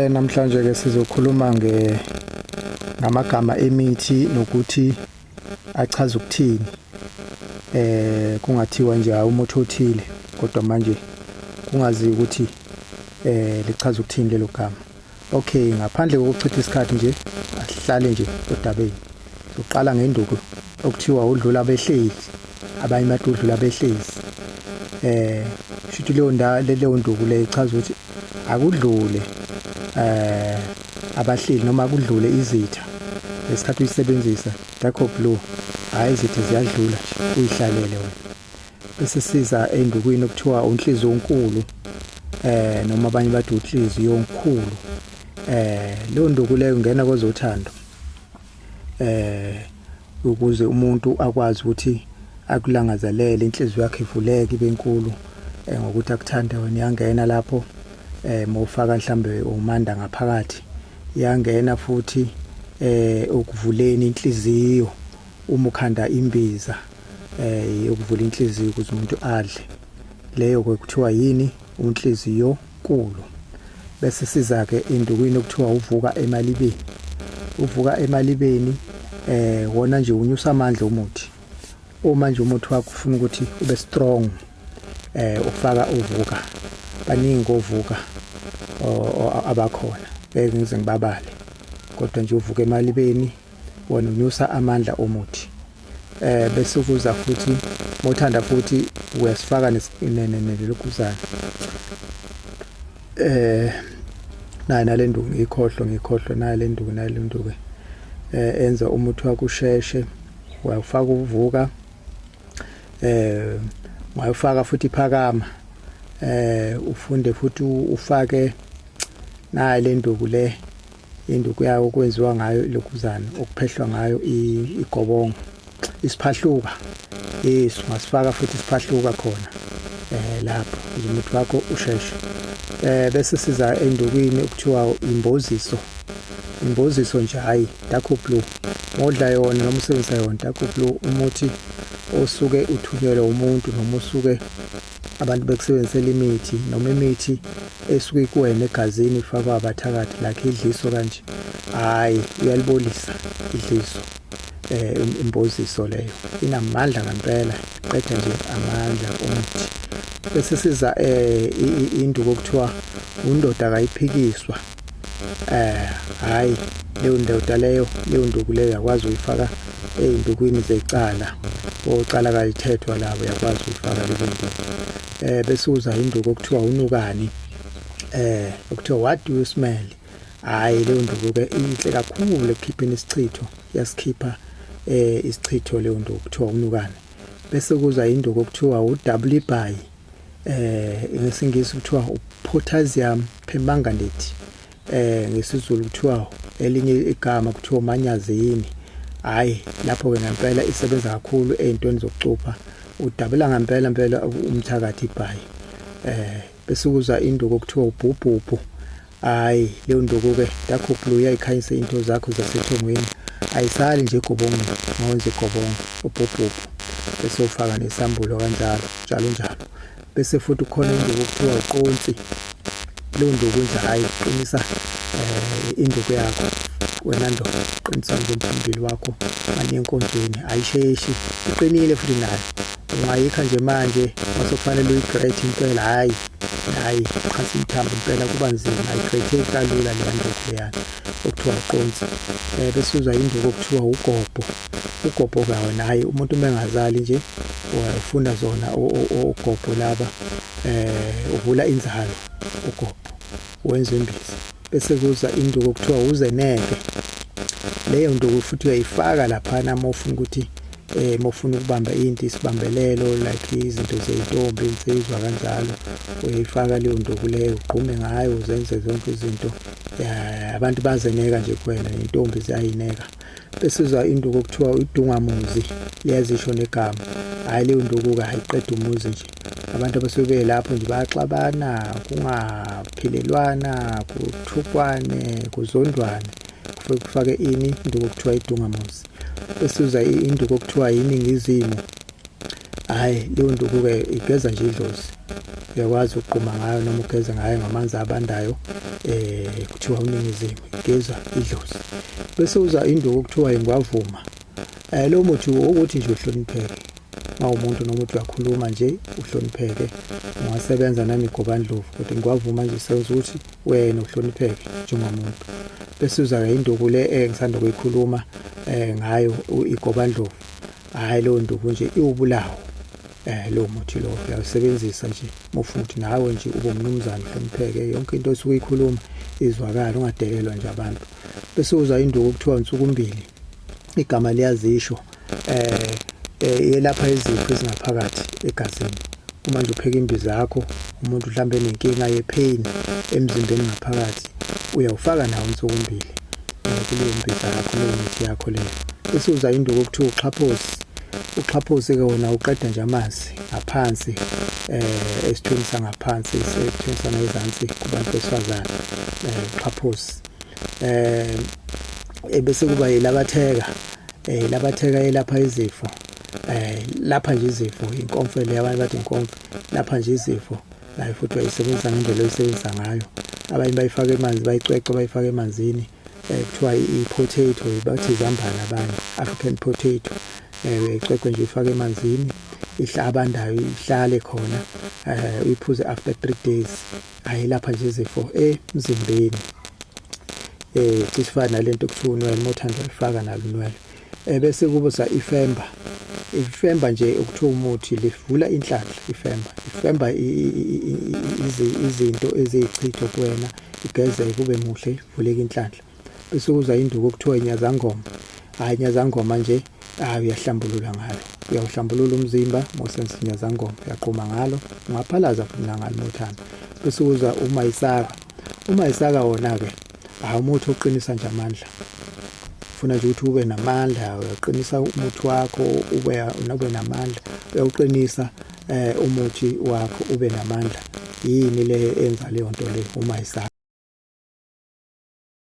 Namhlanje ke sizokhuluma ngamagama emithi nokuthi achaza ukuthini. Kungathiwa nje umuthi othile kodwa manje kungazi ukuthi lichaza ukuthini lelo gama. Okay, ngaphandle kokuchitha isikhathi nje asihlale nje odabeni. Soqala ngenduku okuthiwa udlula behlezi, abanye bathi udlula behlezi. Shithi leyo nduku le ichaza ukuthi akudlule abahleli noma kudlule izitha lesikhathi uyisebenzisa dakho blue, hayi izitha ziyadlula nje uyihlalele wena. Bese siza endukwini okuthiwa unhliziyo onkulu, noma abanye bathi unhliziyo omkhulu. Leyo nduku leyo ungena kwezothando, ukuze umuntu akwazi ukuthi akulangazelele inhliziyo yakhe ivuleke ibe enkulu, ngokuthi akuthanda wena. Yangena lapho mawufaka mhlambe umanda ngaphakathi, yangena futhi ukuvuleni inhliziyo uma ukhanda imbiza, ukuvula inhliziyo ukuze umuntu adle. Leyo kuthiwa yini? Unhliziyo nkulu. Bese siza ke indukwini okuthiwa uvuka emalibeni. Uvuka emalibeni wona nje unyusa amandla umuthi. Uma nje umuthi wakho ufuna ukuthi ube strong, ufaka uvuka. Baningi ovuka abakhona, beke ngize ngibabale, kodwa nje uvuka emalibeni wona unyusa amandla omuthi. Bese kuza futhi mothanda futhi uyasifaka nelokuzana. Nayo nalenduku ngikhohlwa nayo lenduku enza umuthi wakho usheshe. Uyafaka uvuka, ungayifaka futhi iphakama, ufunde futhi ufake nayo lenduku le, induku yayo okwenziwa ngayo lokuzana, okuphehlwa ngayo igobongo, isiphahluka. Yes, ungasifaka futhi isiphahluka khona lapho umuthi wakho usheshe. Bese siza endukwini okuthiwa imboziso. Imboziso nje hayi dakho blue, modla yona noma usebenzisa yona dakho blue, umuthi osuke uthunyelwe umuntu noma usuke abantu bekusebenzisela imithi noma imithi esuke kuwena egazini ifakwa abathakathi lakhe idliso kanje. Hayi uyalibolisa idliso. Imboziso leyo inamandla ngempela, qeda nje amandla omuthi. Bese siza induku okuthiwa undoda akayiphikiswa. Hayi leyo ndoda leyo nduku leyo yakwazi uyifaka eindukwini zecala, ocala kalithethwa labo yakwazi uyifaka leyo nduku. Bese uza induku okuthiwa unukani, okuthiwa what do you smell. Hayi leyo nduku ke inhle kakhulu ekukhipheni isichitho, yasikhipha isichitho leyo nduku okuthiwa unukani. Bese kuza induku okuthiwa udouble buy, ngesingisi kuthiwa potassium permanganate, ngesizulu kuthiwa elinye igama kuthiwa manyazini. Hayi lapho ke ngempela isebenza kakhulu ezintweni zokucupha, udabula ngempela umthakathi ibhayi. Bese kuza induku okuthiwa ubhubhubhu. Hayi leyo nduku ke dakho blue uyayikhanyisa into zakho zasethongweni, ayisali nje egobongweni, mawenza igobongo ubhubhubhu. Bese ufaka nesambulo kanjalo njalo. Bese futhi ukhona induku okuthiwa uqonsi. Leyo nduku nje hayi qinisa induku yakho wena ndoda, qinisa nje umphambili wakho manje enkonzweni, ayisheshi, iqinile futhi nayo. Ungayikha nje manje masokufanele uyigrate impela, hayi qhansi imthambo impela kuba nzima, ayigrate kalula le nduku leyana okuthiwa uqonsi. Bese uza induku okuthiwa ugobho. Ugobho kawo naye umuntu mengazali nje ufunda zona ugobho laba, uvula inzalo ugobho, wenza imbiza. Bese kuza induku okuthiwa uzeneke. Leyo nduku futhi uyayifaka laphana mawufuna ukuthi mawufuna ukubamba into isibambelelo like izinto zeintombi insizwa kanjalo, uyayifaka leyo nduku leyo, ugqume ngayo uzenze zonke izinto. Abantu bazeneka nje kuwena, intombi ziyayineka. Bese uza induku okuthiwa udungamuzi, liyazisho negama. Hayi leyo nduku ke ayiqeda umuzi nje, abantu abasuke lapho nje baxabana, kungaphilelwana, kuthukwane, kuzondwane, kufake ini induku okuthiwa idungamuzi. Bese uza induku okuthiwa yiningizimu. Hayi leyo nduku ke igeza nje idlozi, uyakwazi ukuqhuma ngayo noma ugeze ngayo ngamanzi abandayo kuthiwa uningizimu igezwa idlozi. Bese uza induku okuthiwa ingwavuma. Lo muthi ukuthi nje uhlonipheke umuntu noma uthi uyakhuluma nje uhlonipheke, ungasebenza namigobandlovu kodwa ingwavuma nje isenza ukuthi wena uhlonipheke njengomuntu. Bese uza induku le engisanda kuyikhuluma ngayo igobandlovu. Hayi lo nduku nje iwubulawo. Lo muthi lo uyawusebenzisa nje mufuna ukuthi nawe nje ube umnumzana uhlonipheke, yonke into osuke uyikhuluma izwakala ungadelelwa nje abantu. Bese uza induku okuthiwa insukumbili. Igama liyazisho yelapha izifo ezingaphakathi egazini. Uma nje upheka imbiza yakho, umuntu mhlambe nenkinga yepain emzimbeni ngaphakathi, uyawufaka nawo insukumbili kuleyo mbiza yakho nemithi yakho leyo. Bese uza induku okuthiwa uxhaphosi. Uxhaphosi ke wona uqeda nje amanzi ngaphansi esithweni sangaphansi esithweni sangezansi kubantu besifazane, uxhaphosi. Bese kuba yilabatheka. Labatheka yelapha izifo. Lapha nje izifo inkomfe le abantu bathi inkomfe, lapha nje izifo la futhi bayisebenzisa ngendlela oyisebenzisa ngayo. Abanye bayifaka emanzi, bayicwece bayifaka emanzini, kuthiwa i-potato, bathi izambane abanye, African potato. Uyicwece nje ifake emanzini, abandayo ihlale khona, uyiphuze after 3 days. Lapha nje izifo emzimbeni. Cisifana nalento kuthiwa unwele, mothanda uyifaka nalo unwele. Bese kubuza ifemba. Ifemba nje ukuthiwa umuthi livula inhlanhla. Ifemba izinto eziyichitho kuwena, igeze kube muhle, ivuleke inhlanhla. Bese kuza induku okuthiwa inyazangoma. Inyazangoma nje uyahlambulula ngalo, uyawuhlambulula umzimba mosenza inyazangoma, uyaqhuma ngalo, ungaphalaza futhi ngalo mothanda. Bese kuza umayisaka. Umayisaka wona ke umuthi oqinisa nje amandla. Ufuna nje ukuthi ube namandla, uyaqinisa umuthi wakho ube namandla, uyawuqinisa umuthi wakho ube namandla. Yini le enza leyo nto le umayisaka.